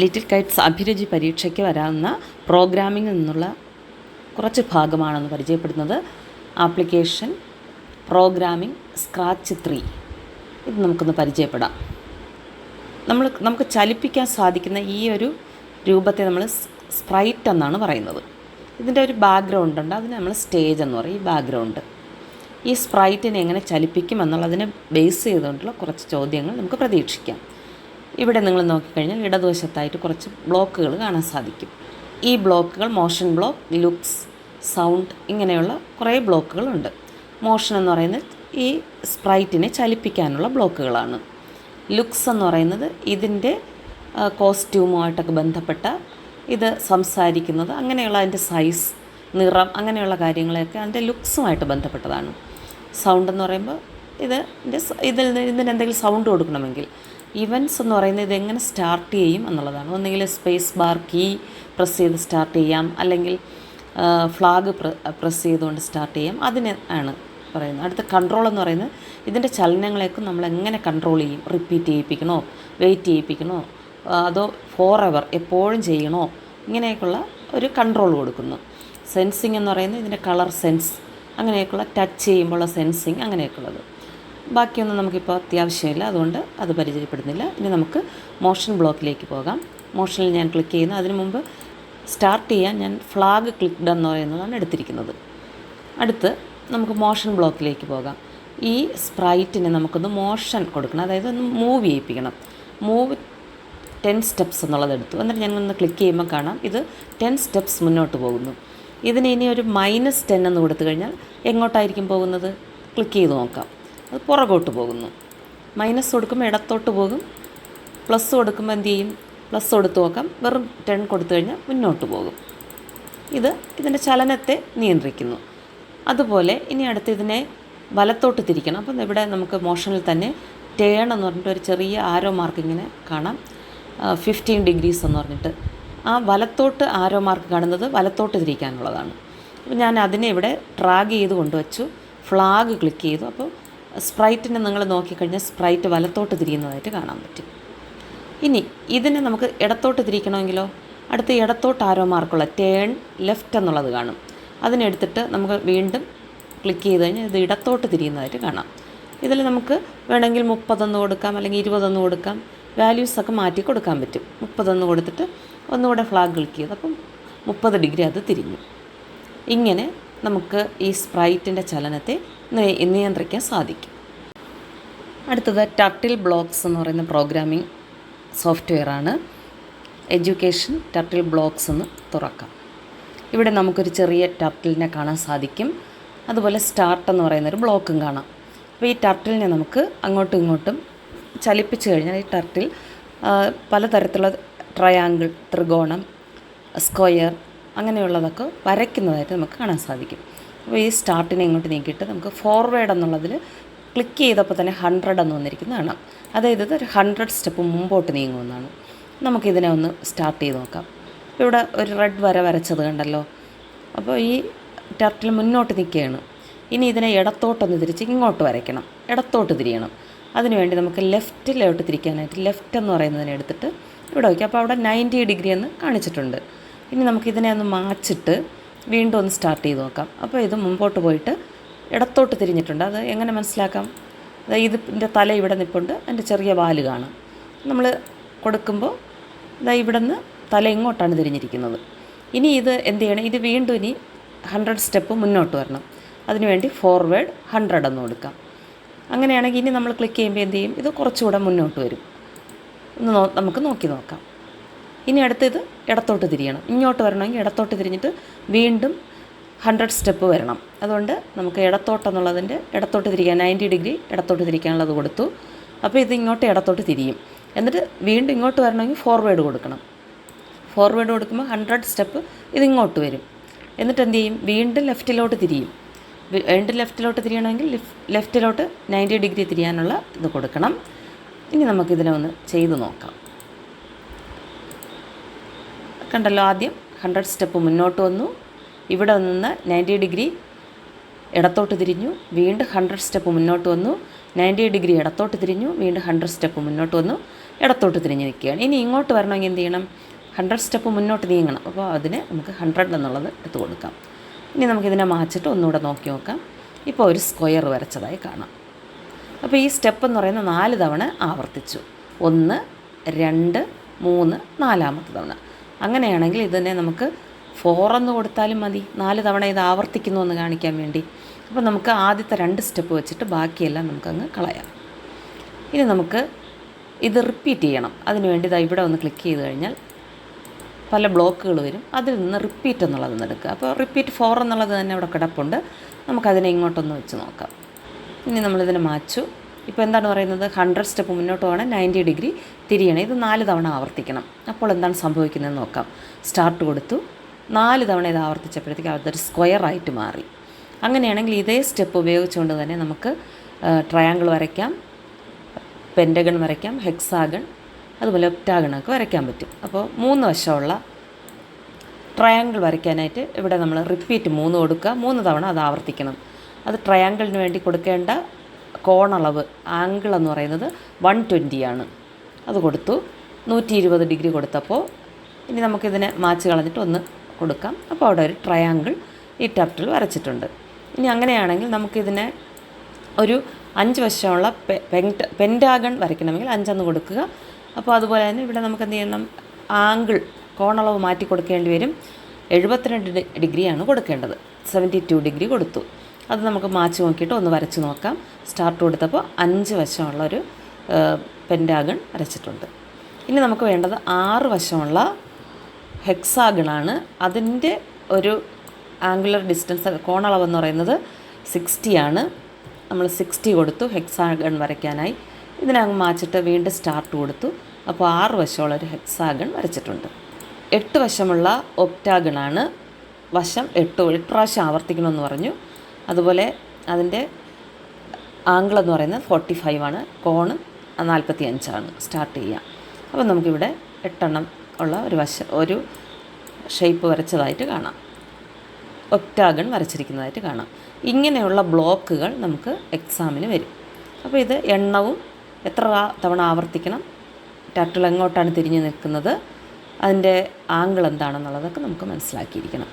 Little Kites അഭിരുചി പരീക്ഷയ്ക്ക് വരാവുന്ന പ്രോഗ്രാമിങ്ങിൽ നിന്നുള്ള കുറച്ച് ഭാഗമാണെന്ന് പരിചയപ്പെടുന്നത്. ആപ്ലിക്കേഷൻ, പ്രോഗ്രാമിംഗ്, സ്ക്രാച്ച് 3 ഇത് നമുക്കൊന്ന് പരിചയപ്പെടാം. നമുക്ക് ചലിപ്പിക്കാൻ സാധിക്കുന്ന ഈ ഒരു രൂപത്തെ നമ്മൾ സ്പ്രൈറ്റ് എന്നാണ് പറയുന്നത്. ഇതിൻ്റെ ഒരു ബാക്ക്ഗ്രൗണ്ട് ഉണ്ട്, അതിന് നമ്മൾ സ്റ്റേജ് എന്ന് പറയും. ഈ ബാക്ക്ഗ്രൗണ്ട് ഈ സ്പ്രൈറ്റിനെ എങ്ങനെ ചലിപ്പിക്കും എന്നുള്ളതിനെ ബേസ് ചെയ്തുകൊണ്ടുള്ള കുറച്ച് ചോദ്യങ്ങൾ നമുക്ക് പ്രതീക്ഷിക്കാം. ഇവിടെ നിങ്ങൾ നോക്കിക്കഴിഞ്ഞാൽ ഇടതുവശത്തായിട്ട് കുറച്ച് ബ്ലോക്കുകൾ കാണാൻ സാധിക്കും. ഈ ബ്ലോക്കുകൾ മോഷൻ ബ്ലോക്ക്, ലുക്സ്, സൗണ്ട് ഇങ്ങനെയുള്ള കുറേ ബ്ലോക്കുകളുണ്ട്. മോഷൻ എന്ന് പറയുന്നത് ഈ സ്പ്രൈറ്റിനെ ചലിപ്പിക്കാനുള്ള ബ്ലോക്കുകളാണ്. ലുക്സ് എന്ന് പറയുന്നത് ഇതിൻ്റെ കോസ്റ്റ്യൂമുമായിട്ടൊക്കെ ബന്ധപ്പെട്ട ഇത് സംസാരിക്കുന്നത്, അങ്ങനെയുള്ള അതിൻ്റെ സൈസ്, നിറം, അങ്ങനെയുള്ള കാര്യങ്ങളെയൊക്കെ അതിൻ്റെ ലുക്സുമായിട്ട് ബന്ധപ്പെട്ടതാണ്. സൗണ്ട് എന്ന് പറയുമ്പോൾ ഇതിനെന്തെങ്കിലും സൗണ്ട് കൊടുക്കണമെങ്കിൽ, ഇവൻറ്റ്സ് എന്ന് പറയുന്നത് ഇതെങ്ങനെ സ്റ്റാർട്ട് ചെയ്യും എന്നുള്ളതാണ്. ഒന്നുകിൽ സ്പേസ് ബാർ കീ പ്രസ് ചെയ്ത് സ്റ്റാർട്ട് ചെയ്യാം, അല്ലെങ്കിൽ ഫ്ലാഗ് പ്രസ് ചെയ്തുകൊണ്ട് സ്റ്റാർട്ട് ചെയ്യാം. അതിന് ആണ് പറയുന്നത്. അടുത്ത കൺട്രോൾ എന്ന് പറയുന്നത് ഇതിൻ്റെ ചലനങ്ങളെയൊക്കെ നമ്മൾ എങ്ങനെ കൺട്രോൾ ചെയ്യും. റിപ്പീറ്റ് ചെയ്യിപ്പിക്കണോ, വെയിറ്റ് ചെയ്യിപ്പിക്കണോ, അതോ ഫോറെവർ എപ്പോഴും ചെയ്യണോ, ഇങ്ങനെയൊക്കെയുള്ള ഒരു കൺട്രോൾ കൊടുക്കുന്നു. സെൻസിങ് എന്ന് പറയുന്നത് ഇതിൻ്റെ കളർ സെൻസ്, അങ്ങനെയൊക്കെയുള്ള ടച്ച് ചെയ്യുമ്പോഴുള്ള സെൻസിങ്, അങ്ങനെയൊക്കെയുള്ളത്. ബാക്കിയൊന്നും നമുക്കിപ്പോൾ അത്യാവശ്യമില്ല, അതുകൊണ്ട് അത് പരിചയപ്പെടുന്നില്ല. ഇനി നമുക്ക് മോഷൻ ബ്ലോക്കിലേക്ക് പോകാം. മോഷനിൽ ഞാൻ ക്ലിക്ക് ചെയ്യുന്നു. അതിനു മുമ്പ് സ്റ്റാർട്ട് ചെയ്യാൻ ഞാൻ ഫ്ലാഗ് ക്ലിക്ക്ഡ് എന്ന് പറയുന്നതാണ് എടുത്തിരിക്കുന്നത്. അടുത്ത് നമുക്ക് മോഷൻ ബ്ലോക്കിലേക്ക് പോകാം. ഈ സ്പ്രൈറ്റിന് നമുക്കൊന്ന് മോഷൻ കൊടുക്കണം, അതായത് ഒന്ന് മൂവ് ചെയ്യിപ്പിക്കണം. മൂവ് 10 സ്റ്റെപ്സ് എന്നുള്ളത് എടുത്തു. എന്നിട്ട് ഞാനൊന്ന് ക്ലിക്ക് ചെയ്യുമ്പോൾ കാണാം ഇത് 10 സ്റ്റെപ്സ് മുന്നോട്ട് പോകുന്നു. ഇതിന് ഇനി ഒരു -10 എന്ന് കൊടുത്തു കഴിഞ്ഞാൽ എങ്ങോട്ടായിരിക്കും പോകുന്നത്? ക്ലിക്ക് ചെയ്ത് നോക്കാം. അത് പുറകോട്ട് പോകുന്നു. മൈനസ് കൊടുക്കുമ്പോൾ ഇടത്തോട്ട് പോകും, പ്ലസ് കൊടുക്കുമ്പോൾ എന്ത് ചെയ്യും? പ്ലസ് കൊടുത്ത് നോക്കാം. വെറും 10 കൊടുത്തു കഴിഞ്ഞാൽ മുന്നോട്ട് പോകും. ഇതിൻ്റെ ചലനത്തെ നിയന്ത്രിക്കുന്നു. അതുപോലെ ഇനി അടുത്ത് ഇതിനെ വലത്തോട്ട് തിരിക്കണം. അപ്പം ഇവിടെ നമുക്ക് മോഷനിൽ തന്നെ ടേൺ എന്ന് പറഞ്ഞിട്ട് ഒരു ചെറിയ ആരോ മാർക്ക് ഇങ്ങനെ കാണാം, 15 ഡിഗ്രീസ് എന്ന് പറഞ്ഞിട്ട്. ആ വലത്തോട്ട് ആരോ മാർക്ക് കാണുന്നത് വലത്തോട്ട് തിരിക്കാനുള്ളതാണ്. അപ്പോൾ ഞാൻ അതിനെ ഇവിടെ ഡ്രാഗ് ചെയ്ത് കൊണ്ടുവച്ചു, ഫ്ലാഗ് ക്ലിക്ക് ചെയ്തു. അപ്പോൾ സ്പ്രൈറ്റിനെ നിങ്ങൾ നോക്കിക്കഴിഞ്ഞാൽ സ്പ്രൈറ്റ് വലത്തോട്ട് തിരിയുന്നതായിട്ട് കാണാൻ പറ്റും. ഇനി ഇതിനെ നമുക്ക് ഇടത്തോട്ട് തിരിക്കണമെങ്കിലോ, അടുത്ത ഇടത്തോട്ട് ആരോ മാർക്കുള്ള ടേൺ ലെഫ്റ്റ് എന്നുള്ളത് കാണും. അതിനെടുത്തിട്ട് നമുക്ക് വീണ്ടും ക്ലിക്ക് ചെയ്ത് കഴിഞ്ഞാൽ ഇത് ഇടത്തോട്ട് തിരിയുന്നതായിട്ട് കാണാം. ഇതിൽ നമുക്ക് വേണമെങ്കിൽ 30 കൊടുക്കാം, അല്ലെങ്കിൽ 20 കൊടുക്കാം. വാല്യൂസൊക്കെ മാറ്റി കൊടുക്കാൻ പറ്റും. 30 കൊടുത്തിട്ട് ഒന്നുകൂടെ ഫ്ലാഗ് ക്ലിക്ക് ചെയ്ത് അപ്പം 30 ഡിഗ്രി അത് തിരിഞ്ഞു. ഇങ്ങനെ നമുക്ക് ഈ സ്പ്രൈറ്റിൻ്റെ ചലനത്തെ നിയന്ത്രിക്കാൻ സാധിക്കും. അടുത്തത് ടർട്ടിൽ ബ്ലോക്സ് എന്ന് പറയുന്ന പ്രോഗ്രാമിംഗ് സോഫ്റ്റ്വെയറാണ്. എഡ്യൂക്കേഷൻ ടർട്ടിൽ ബ്ലോക്സ് എന്ന് തുറക്കാം. ഇവിടെ നമുക്കൊരു ചെറിയ ടർട്ടിലിനെ കാണാൻ സാധിക്കും. അതുപോലെ സ്റ്റാർട്ട് എന്ന് പറയുന്നൊരു ബ്ലോക്കും കാണാം. അപ്പോൾ ഈ ടർട്ടിലിനെ നമുക്ക് അങ്ങോട്ടും ഇങ്ങോട്ടും ചലിപ്പിച്ച് കഴിഞ്ഞാൽ ഈ ടർട്ടിൽ പലതരത്തിലുള്ള ട്രയാങ്കിൾ, ത്രികോണം, സ്ക്വയർ അങ്ങനെയുള്ളതൊക്കെ വരയ്ക്കുന്നതായിട്ട് നമുക്ക് കാണാൻ സാധിക്കും. അപ്പോൾ ഈ സ്റ്റാർട്ടിനെ ഇങ്ങോട്ട് നീക്കിയിട്ട് നമുക്ക് ഫോർവേഡ് എന്നുള്ളതിൽ ക്ലിക്ക് ചെയ്തപ്പോൾ തന്നെ 100 എന്ന് വന്നിരിക്കുന്നത് കാണാം. അതായത് ഇതൊരു 100 സ്റ്റെപ്പ് മുമ്പോട്ട് നീങ്ങുമെന്നാണ്. നമുക്കിതിനെ ഒന്ന് സ്റ്റാർട്ട് ചെയ്ത് നോക്കാം. ഇവിടെ ഒരു റെഡ് വര വരച്ചത് കണ്ടല്ലോ. അപ്പോൾ ഈ ടർട്ടിൽ മുന്നോട്ട് നിൽക്കുകയാണ്. ഇനി ഇതിനെ ഇടത്തോട്ടൊന്ന് തിരിച്ച് ഇങ്ങോട്ട് വരയ്ക്കണം, ഇടത്തോട്ട് തിരിയണം. അതിനുവേണ്ടി നമുക്ക് ലെഫ്റ്റിലോട്ട് തിരിക്കാനായിട്ട് ലെഫ്റ്റ് എന്ന് പറയുന്നതിനെ എടുത്തിട്ട് ഇവിടെ വയ്ക്കാം. അപ്പോൾ അവിടെ 90 ഡിഗ്രി എന്ന് കാണിച്ചിട്ടുണ്ട്. ഇനി നമുക്കിതിനെ ഒന്ന് മാച്ചിട്ട് വീണ്ടും ഒന്ന് സ്റ്റാർട്ട് ചെയ്ത് നോക്കാം. അപ്പോൾ ഇത് മുമ്പോട്ട് പോയിട്ട് ഇടത്തോട്ട് തിരിഞ്ഞിട്ടുണ്ട്. അത് എങ്ങനെ മനസ്സിലാക്കാം? അതായത് ഇതിൻ്റെ തല ഇവിടെ നിൽപ്പുണ്ട്, അതിൻ്റെ ചെറിയ വാല് കാണാം. നമ്മൾ കൊടുക്കുമ്പോൾ ഇവിടെ നിന്ന് തല ഇങ്ങോട്ടാണ് തിരിഞ്ഞിരിക്കുന്നത്. ഇനി ഇത് എന്ത് ചെയ്യണം? ഇത് വീണ്ടും ഇനി 100 സ്റ്റെപ്പ് മുന്നോട്ട് വരണം. അതിനുവേണ്ടി ഫോർവേഡ് 100 എന്ന് കൊടുക്കാം. അങ്ങനെയാണെങ്കിൽ ഇനി നമ്മൾ ക്ലിക്ക് ചെയ്യുമ്പോൾ എന്ത് ചെയ്യും? ഇത് കുറച്ചുകൂടെ മുന്നോട്ട് വരും. നമുക്ക് നോക്കി നോക്കാം. ഇനി അടുത്തത് ഇടത്തോട്ട് തിരിയണം. ഇങ്ങോട്ട് വരണമെങ്കിൽ ഇടത്തോട്ട് തിരിഞ്ഞിട്ട് വീണ്ടും 100 സ്റ്റെപ്പ് വരണം. അതുകൊണ്ട് നമുക്ക് ഇടത്തോട്ടെന്നുള്ളതിൻ്റെ ഇടത്തോട്ട് തിരിക്കാൻ 90 ഡിഗ്രി ഇടത്തോട്ട് തിരിക്കാനുള്ളത് കൊടുത്തു. അപ്പോൾ ഇത് ഇങ്ങോട്ട് ഇടത്തോട്ട് തിരിയും. എന്നിട്ട് വീണ്ടും ഇങ്ങോട്ട് വരണമെങ്കിൽ ഫോർവേഡ് കൊടുക്കണം. ഫോർവേഡ് കൊടുക്കുമ്പോൾ 100 സ്റ്റെപ്പ് ഇതിങ്ങോട്ട് വരും. എന്നിട്ട് എന്ത് ചെയ്യും? വീണ്ടും ലെഫ്റ്റിലോട്ട് തിരിയും. വീണ്ടും ലെഫ്റ്റിലോട്ട് തിരിയണമെങ്കിൽ ലെഫ്റ്റിലോട്ട് 90 ഡിഗ്രി തിരിയാനുള്ള ഇത് കൊടുക്കണം. ഇനി നമുക്കിതിനെ ഒന്ന് ചെയ്ത് നോക്കാം. കണ്ടല്ലോ, ആദ്യം 100 സ്റ്റെപ്പ് മുന്നോട്ട് വന്നു, ഇവിടെ നിന്ന് 90 ഡിഗ്രി ഇടത്തോട്ട് തിരിഞ്ഞു, വീണ്ടും 100 സ്റ്റെപ്പ് മുന്നോട്ട് വന്നു, 90 ഡിഗ്രി ഇടത്തോട്ട് തിരിഞ്ഞു, വീണ്ടും 100 സ്റ്റെപ്പ് മുന്നോട്ട് വന്നു. ഇടത്തോട്ട് തിരിഞ്ഞ് നിൽക്കുകയാണ്. ഇനി ഇങ്ങോട്ട് വരണമെങ്കിൽ എന്ത് ചെയ്യണം? 100 സ്റ്റെപ്പ് മുന്നോട്ട് നീങ്ങണം. അപ്പോൾ അതിന് നമുക്ക് 100 എന്നുള്ളത് എടുത്ത് കൊടുക്കാം. ഇനി നമുക്കിതിനെ മാച്ചിട്ട് ഒന്നുകൂടെ നോക്കി നോക്കാം. ഇപ്പോൾ ഒരു സ്ക്വയർ വരച്ചതായി കാണാം. അപ്പോൾ ഈ സ്റ്റെപ്പ് എന്ന് പറയുന്നത് 4 തവണ ആവർത്തിച്ചു. 1, 2, 3, 4ാമത്തെ തവണ. അങ്ങനെയാണെങ്കിൽ ഇതിനെ നമുക്ക് 4 എന്ന് കൊടുത്താലും മതി. 4 തവണ ഇത് ആവർത്തിക്കുന്നു എന്ന് കാണിക്കാൻ വേണ്ടി. അപ്പോൾ നമുക്ക് ആദ്യത്തെ 2 സ്റ്റെപ്പ് വെച്ചിട്ട് ബാക്കിയെല്ലാം നമുക്കങ്ങ് കളയാം. ഇനി നമുക്ക് ഇത് റിപ്പീറ്റ് ചെയ്യണം. അതിനുവേണ്ടി ഇതാ ഇവിടെ ഒന്ന് ക്ലിക്ക് ചെയ്ത് കഴിഞ്ഞാൽ പല ബ്ലോക്കുകൾ വരും. അതിൽ നിന്ന് റിപ്പീറ്റ് എന്നുള്ളതൊന്ന് എടുക്കുക. അപ്പോൾ റിപ്പീറ്റ് 4 എന്നുള്ളത് തന്നെ ഇവിടെ കിടപ്പുണ്ട്. നമുക്കതിനെ ഇങ്ങോട്ടൊന്ന് വെച്ച് നോക്കാം. ഇനി നമ്മളിതിനെ മാച്ചു. ഇപ്പോൾ എന്താണ് പറയുന്നത്? 100 സ്റ്റെപ്പ് മുന്നോട്ട് പോകണം, 90 ഡിഗ്രി തിരിയണം. ഇത് 4 തവണ ആവർത്തിക്കണം. അപ്പോൾ എന്താണ് സംഭവിക്കുന്നതെന്ന് നോക്കാം. സ്റ്റാർട്ട് കൊടുത്തു. 4 തവണ ഇത് ആവർത്തിച്ചപ്പോഴത്തേക്ക് അതൊരു സ്ക്വയറായിട്ട് മാറി. അങ്ങനെയാണെങ്കിൽ ഇതേ സ്റ്റെപ്പ് ഉപയോഗിച്ചുകൊണ്ട് തന്നെ നമുക്ക് ട്രയാങ്കിൾ വരയ്ക്കാം, പെൻറ്റഗൺ വരയ്ക്കാം, ഹെക്സാഗൺ, അതുപോലെ ഒക്ടാഗണൊക്കെ വരയ്ക്കാൻ പറ്റും. അപ്പോൾ 3 വശമുള്ള ട്രയാങ്കിൾ വരയ്ക്കാനായിട്ട് ഇവിടെ നമ്മൾ റിപ്പീറ്റ് 3 കൊടുക്കുക. 3 തവണ അത് ആവർത്തിക്കണം. അത് ട്രയാങ്കിളിന് വേണ്ടി കൊടുക്കേണ്ട കോണളവ് ആംഗിൾ എന്ന് പറയുന്നത് 120 ആണ്. അത് കൊടുത്തു. 120 ഡിഗ്രി കൊടുത്തപ്പോൾ ഇനി നമുക്കിതിനെ മാച്ച് കളഞ്ഞിട്ട് ഒന്ന് കൊടുക്കാം. അപ്പോൾ അവിടെ ഒരു ട്രയാങ്കിൾ ഈ ടർട്ടിൽ വരച്ചിട്ടുണ്ട്. ഇനി അങ്ങനെയാണെങ്കിൽ നമുക്കിതിനെ ഒരു 5 വശമുള്ള പെൻറ്റാഗൺ വരയ്ക്കണമെങ്കിൽ 5 കൊടുക്കുക. അപ്പോൾ അതുപോലെ തന്നെ ഇവിടെ നമുക്ക് എന്ത് ചെയ്യണം? ആംഗിൾ കോണളവ് മാറ്റി കൊടുക്കേണ്ടി വരും. 72 ഡിഗ്രിയാണ് കൊടുക്കേണ്ടത്. 72 ഡിഗ്രി കൊടുത്തു. അത് നമുക്ക് മാച്ച് നോക്കിയിട്ട് ഒന്ന് വരച്ച് നോക്കാം. സ്റ്റാർട്ട് കൊടുത്തപ്പോൾ 5 വശമുള്ളൊരു പെൻറ്റാഗൺ വരച്ചിട്ടുണ്ട്. ഇനി നമുക്ക് വേണ്ടത് 6 വശമുള്ള ഹെക്സാഗണാണ്. അതിൻ്റെ ഒരു ആംഗുലർ ഡിസ്റ്റൻസ് കോണളവെന്ന് പറയുന്നത് 60 ആണ്. നമ്മൾ 60 കൊടുത്തു ഹെക്സാഗൺ വരയ്ക്കാനായി. ഇതിനങ്ങ് മാച്ചിട്ട് വീണ്ടും സ്റ്റാർട്ട് കൊടുത്തു. അപ്പോൾ 6 വശമുള്ളൊരു ഹെക്സാഗൺ വരച്ചിട്ടുണ്ട്. 8 വശമുള്ള ഒക്ടാഗണാണ്. വശം 8 പ്രാവശ്യം ആവർത്തിക്കണമെന്ന് പറഞ്ഞു. അതുപോലെ അതിൻ്റെ ആംഗിൾ എന്ന് പറയുന്നത് 45 ആണ്. കോണ് 45 ആണ്. സ്റ്റാർട്ട് ചെയ്യാം. അപ്പോൾ നമുക്കിവിടെ 8 ഉള്ള ഒരു ഷേപ്പ് വരച്ചതായിട്ട് കാണാം. ഒക്ടാഗൺ വരച്ചിരിക്കുന്നതായിട്ട് കാണാം. ഇങ്ങനെയുള്ള ബ്ലോക്കുകൾ നമുക്ക് എക്സാമിന് വരും. അപ്പോൾ ഇത് എണ്ണവും എത്ര തവണ ആവർത്തിക്കണം, ടർട്ടിൽ എങ്ങോട്ടാണ് തിരിഞ്ഞ് നിൽക്കുന്നത്, അതിൻ്റെ ആംഗിൾ എന്താണെന്നുള്ളതൊക്കെ നമുക്ക് മനസ്സിലാക്കിയിരിക്കണം.